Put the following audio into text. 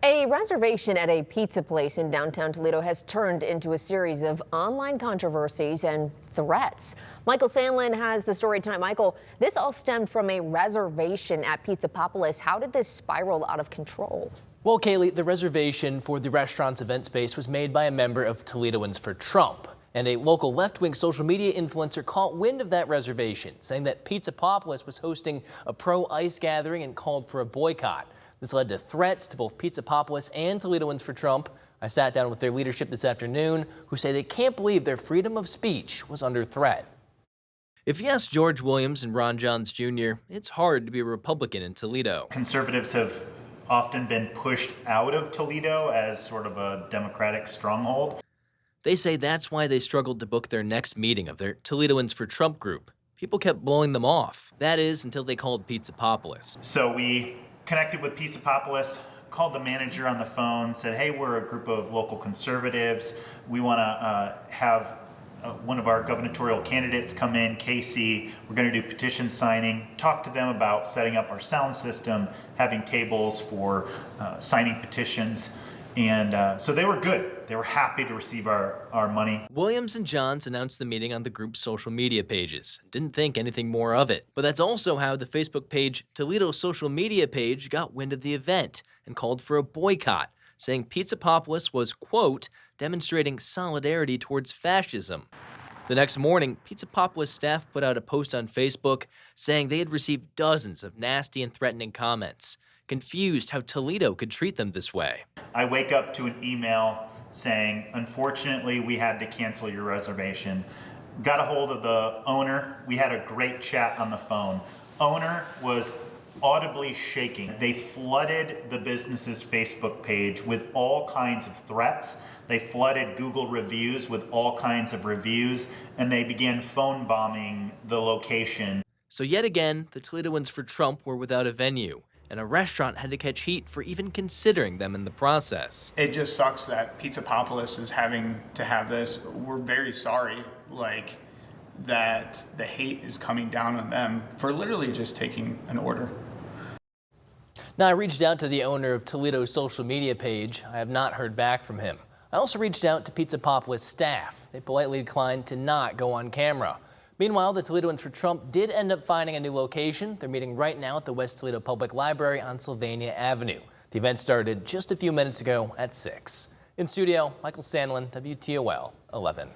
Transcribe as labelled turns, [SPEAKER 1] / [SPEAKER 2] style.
[SPEAKER 1] A reservation at a pizza place in downtown Toledo has turned into a series of online controversies and threats. Michael Sandlin has the story tonight. Michael, this all stemmed from a reservation at Pizzapapalis. How did this spiral out of control?
[SPEAKER 2] Well, Kaylee, the reservation for the restaurant's event space was made by a member of Toledoans for Trump. And a local left-wing social media influencer caught wind of that reservation, saying that Pizzapapalis was hosting a pro-ICE gathering and called for a boycott. This led to threats to both Pizzapapalis and Toledoans for Trump. I sat down with their leadership this afternoon, who say they can't believe their freedom of speech was under threat. If you ask George Williams and Ron Johns Jr., it's hard to be a Republican in Toledo.
[SPEAKER 3] Conservatives have often been pushed out of Toledo as sort of a Democratic stronghold.
[SPEAKER 2] They say that's why they struggled to book their next meeting of their Toledoans for Trump group. People kept blowing them off. That is, until they called Pizzapapalis.
[SPEAKER 3] So we connected with Pizzapapalis, called the manager on the phone, said, hey, we're a group of local conservatives. We want to have one of our gubernatorial candidates come in, Casey. We're going to do petition signing, talk to them about setting up our sound system, having tables for signing petitions. And so they were good. They were happy to receive our money.
[SPEAKER 2] Williams and Johns announced the meeting on the group's social media pages. Didn't think anything more of it. But that's also how the Facebook page Toledo social media page got wind of the event and called for a boycott, saying Pizzapapalis was, quote, demonstrating solidarity towards fascism. The next morning, Pizzapapalis staff put out a post on Facebook saying they had received dozens of nasty and threatening comments, confused how Toledo could treat them this way.
[SPEAKER 3] I wake up to an email saying, unfortunately, we had to cancel your reservation. Got a hold of the owner. We had a great chat on the phone. Owner was audibly shaking. They flooded the business's Facebook page with all kinds of threats. They flooded Google reviews with all kinds of reviews, and they began phone bombing the location.
[SPEAKER 2] So yet again, the Toledoans for Trump were without a venue, and a restaurant had to catch heat for even considering them in the process.
[SPEAKER 4] It just sucks that Pizzapapalis is having to have this. We're very sorry, that the hate is coming down on them for literally just taking an order.
[SPEAKER 2] Now, I reached out to the owner of Toledo's social media page. I have not heard back from him. I also reached out to Pizzapapalis staff. They politely declined to not go on camera. Meanwhile, the Toledoans for Trump did end up finding a new location. They're meeting right now at the West Toledo Public Library on Sylvania Avenue. The event started just a few minutes ago at 6. In studio, Michael Sandlin, WTOL 11.